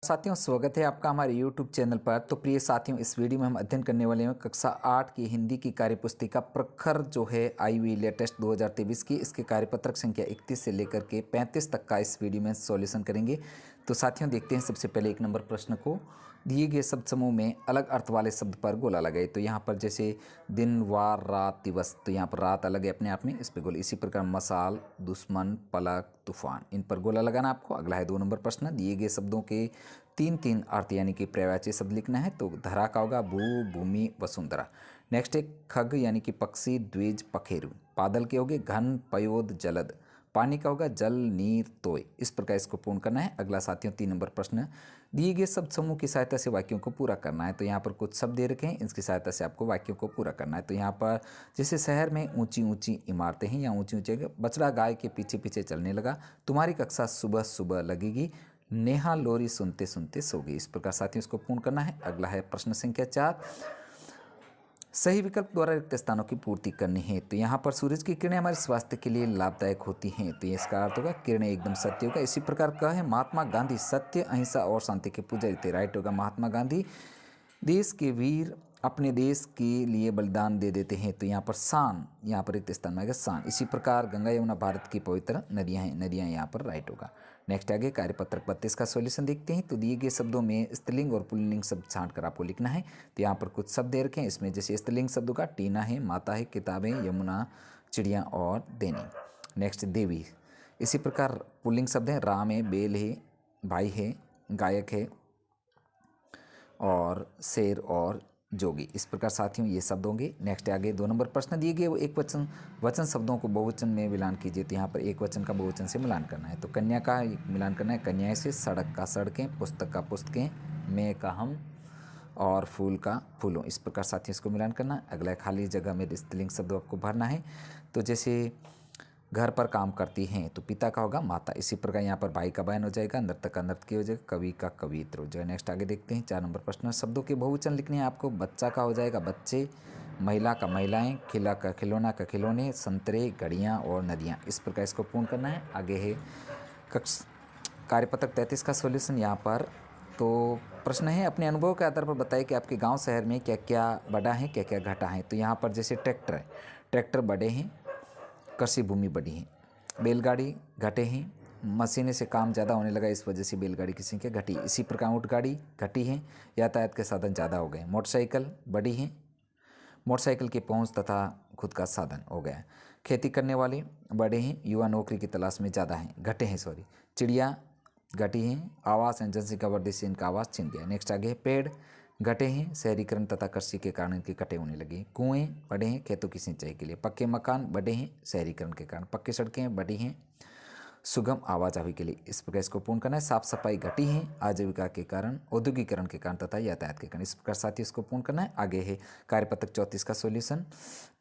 साथियों, स्वागत है आपका हमारे YouTube चैनल पर। तो प्रिय साथियों, इस वीडियो में हम अध्ययन करने वाले हैं कक्षा 8 की हिंदी की कार्यपुस्तिका प्रखर जो है आई हुई लेटेस्ट 2023 की। इसके कार्यपत्रक संख्या 31 से लेकर के 35 तक का इस वीडियो में सॉल्यूशन करेंगे। तो साथियों, देखते हैं सबसे पहले 1 नंबर प्रश्न को। दिए गए शब्द समूह में अलग अर्थ वाले शब्द पर गोला लगाए। तो यहाँ पर जैसे दिन, वार, रात, दिवस, तो यहाँ पर रात अलग है अपने आप में, इस पर गोला। इसी प्रकार मसाल, दुश्मन, पलक, तूफान, इन पर गोला लगाना आपको। अगला है 2 नंबर प्रश्न। दिए गए शब्दों के 3 अर्थ यानी कि पर्यायवाची शब्द लिखना है। तो धरा का होगा भू, भूमि, वसुंधरा। नेक्स्ट है खग यानी कि पक्षी, द्विज, पखेरु। बादल के होगे घन, पयोद, जलद। पानी का होगा जल, नीर, तोय। इस प्रकार इसको पूर्ण करना है। अगला साथियों 3 नंबर प्रश्न। दिए गए शब्द समूह की सहायता से वाक्यों को पूरा करना है। तो यहाँ पर कुछ शब्द दे रखे हैं, इसकी सहायता से आपको वाक्यों को पूरा करना है। तो यहाँ पर जैसे शहर में ऊंची ऊंची इमारतें हैं या ऊंची ऊंची, बछड़ा गाय के पीछे पीछे चलने लगा, तुम्हारी कक्षा सुबह सुबह लगेगी, नेहा लोरी सुनते सुनते सो गई। इस प्रकार साथियों इसको पूर्ण करना है। अगला है प्रश्न संख्या 4। सही विकल्प द्वारा रिक्त स्थानों की पूर्ति करनी है। तो यहाँ पर सूरज की किरणें हमारे स्वास्थ्य के लिए लाभदायक होती हैं। तो इसका अर्थ होगा किरणें एकदम सत्य होगा। इसी प्रकार का है महात्मा गांधी सत्य, अहिंसा और शांति के पुजारी थे। राइट होगा महात्मा गांधी। देश के वीर अपने देश के लिए बलिदान दे देते हैं। तो यहाँ पर शान, यहाँ पर एक स्थान में आएगा शान। इसी प्रकार गंगा यमुना भारत की पवित्र नदियाँ हैं, नदियाँ यहाँ पर राइट होगा। नेक्स्ट आगे कार्यपत्रक 32 का सॉल्यूशन देखते हैं। तो दिए गए शब्दों में स्त्रीलिंग और पुल्लिंग शब्द छांट कर आपको लिखना है। तो यहाँ पर कुछ शब्द दे रखे हैं, इसमें जैसे स्त्रीलिंग शब्दों का टीना है, माता है, किताबें, यमुना, चिड़िया और देनी। नेक्स्ट देवी। इसी प्रकार पुल्लिंग शब्द हैं, राम है, बेल है, भाई है, गायक है और शेर और जोगी। इस प्रकार साथियों ये शब्द होंगे। नेक्स्ट आगे 2 नंबर प्रश्न दिए गए वो एक वचन शब्दों को बहुवचन में मिलान कीजिए। तो यहाँ पर एक वचन का बहुवचन से मिलान करना है। तो कन्या का मिलान करना है कन्याएं से, सड़क का सड़कें, पुस्तक का पुस्तकें, मैं का हम और फूल का फूलों। इस प्रकार साथियों इसको मिलान करना है। अगला खाली जगह में स्त्रीलिंग शब्द आपको भरना है। तो जैसे घर पर काम करती हैं, तो पिता का होगा माता। इसी प्रकार यहाँ पर भाई का बहन हो जाएगा, नर्तक का नर्तकी हो जाएगा, कवि का कवित्र हो जाएगा। नेक्स्ट आगे देखते हैं 4 नंबर प्रश्न। शब्दों के बहुवचन लिखने हैं आपको। बच्चा का हो जाएगा बच्चे, महिला का महिलाएं, खिला का खिलौना का खिलौने, संतरे, घड़ियाँ और नदियाँ। इस प्रकार इसको पूर्ण करना है। आगे है कक्ष कार्यपत्रक 33 का सॉल्यूशन यहाँ पर। तो प्रश्न है अपने अनुभव के आधार पर बताइए कि आपके गांव शहर में क्या क्या बढ़ा है, क्या क्या घटा है। तो यहाँ पर जैसे ट्रैक्टर है, ट्रैक्टर बढ़े हैं, कृषि भूमि बढ़ी है। बैलगाड़ी घटे हैं, मशीनें से काम ज़्यादा होने लगा, इस वजह से बैलगाड़ी की संख्या घटी। इसी प्रकार ऊँट गाड़ी घटी है, यातायात के साधन ज़्यादा हो गए। मोटरसाइकिल बढ़ी है, मोटरसाइकिल की पहुंच तथा खुद का साधन हो गया। खेती करने वाले बढ़े हैं, युवा नौकरी की तलाश में ज़्यादा हैं, घटे हैं सॉरी। चिड़िया घटी हैं, आवास एंड जनसंख्या वृद्धि से इनका आवास छिन गया। नेक्स्ट आगे पेड़ घटे हैं, शहरीकरण तथा कृषि के कारण इनके कटे होने लगे। कुएं बढ़े हैं खेतों की सिंचाई के लिए। पक्के मकान बढ़े हैं शहरीकरण के कारण। पक्की सड़कें बढ़ी हैं सुगम आवाजाही के लिए। इस प्रकार इसको पूर्ण करना है। साफ सफाई घटी है आजीविका के कारण, औद्योगिकरण के कारण तथा यातायात के कारण। इस प्रकार साथ ही इसको पूर्ण करना है। आगे है कार्यपत्रक 34 का सॉल्यूशन।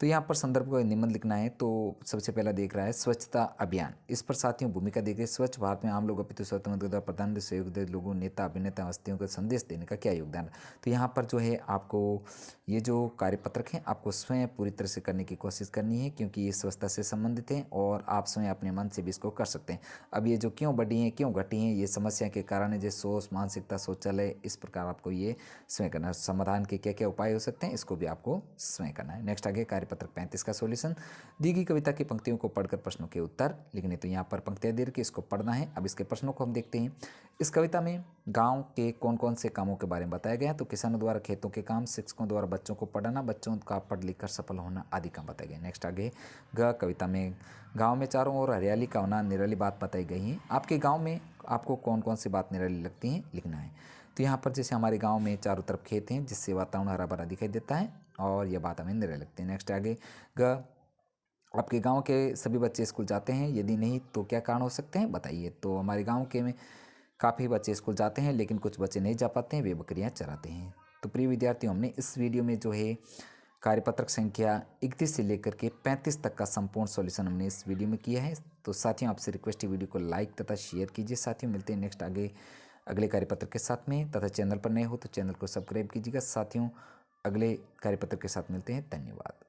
तो यहाँ पर संदर्भ को निम्न लिखना है। तो सबसे पहला देख रहा है स्वच्छता अभियान। इस पर साथियों भूमिका देख रहे स्वच्छ भारत में आम लोग अपितु स्वतंत्र द्वारा प्रधान सहयोग लोगों, नेता, अभिनेता, हस्तियों को संदेश देने का क्या योगदान है। तो यहाँ पर जो है आपको ये जो कार्यपत्रक है आपको स्वयं पूरी तरह से करने की कोशिश करनी है, क्योंकि ये स्वच्छता से संबंधित है और आप स्वयं अपने मन से भी इसको कर सकते हैं। अब ये जो क्यों बढ़ी हैं, क्यों घटी हैं, ये समस्या के कारण है, जैसे सोच, मानसिकता, शौचालय, इस प्रकार आपको ये स्वयं करना है। समाधान के क्या क्या उपाय हो सकते हैं, इसको भी आपको स्वयं करना है। नेक्स्ट आगे कार्यपत्रक 35 का सॉल्यूशन। दी गई कविता की पंक्तियों को पढ़कर प्रश्नों के उत्तर लिखने। तो यहाँ पर पंक्तियाँ दे रखी, इसको पढ़ना है। अब इसके प्रश्नों को हम देखते हैं। इस कविता में गांव के कौन कौन से कामों के बारे में बताया गया है। तो किसानों द्वारा खेतों के काम, शिक्षकों द्वारा बच्चों को पढ़ाना, बच्चों का पढ़ लिख कर सफल होना आदि काम बताए गए। नेक्स्ट आगे ग कविता में गांव में चारों ओर हरियाली का होना, निराली बात बताई गई है। आपके गांव में आपको कौन कौन सी बात निराली लगती है लिखना है। तो यहाँ पर जैसे हमारे गांव में चारों तरफ खेत हैं, जिससे वातावरण हरा भरा दिखाई देता है और यह बात हमें निराली लगती है। नेक्स्ट आगे ग आपके गांव के सभी बच्चे स्कूल जाते हैं, यदि नहीं तो क्या कारण हो सकते हैं बताइए। तो हमारे गांव के में काफ़ी बच्चे स्कूल जाते हैं, लेकिन कुछ बच्चे नहीं जा पाते हैं, वे बकरियां चराते हैं। तो प्रिय विद्यार्थियों, हमने इस वीडियो में जो है कार्यपत्रक संख्या 31 से लेकर के 35 तक का संपूर्ण सॉल्यूशन हमने इस वीडियो में किया है। तो साथियों आपसे रिक्वेस्ट है वीडियो को लाइक तथा शेयर कीजिए। साथियों मिलते हैं नेक्स्ट आगे अगले कार्यपत्रक के साथ में, तथा चैनल पर नए हो तो चैनल को सब्सक्राइब कीजिएगा। साथियों अगले कार्यपत्रक के साथ मिलते हैं। धन्यवाद।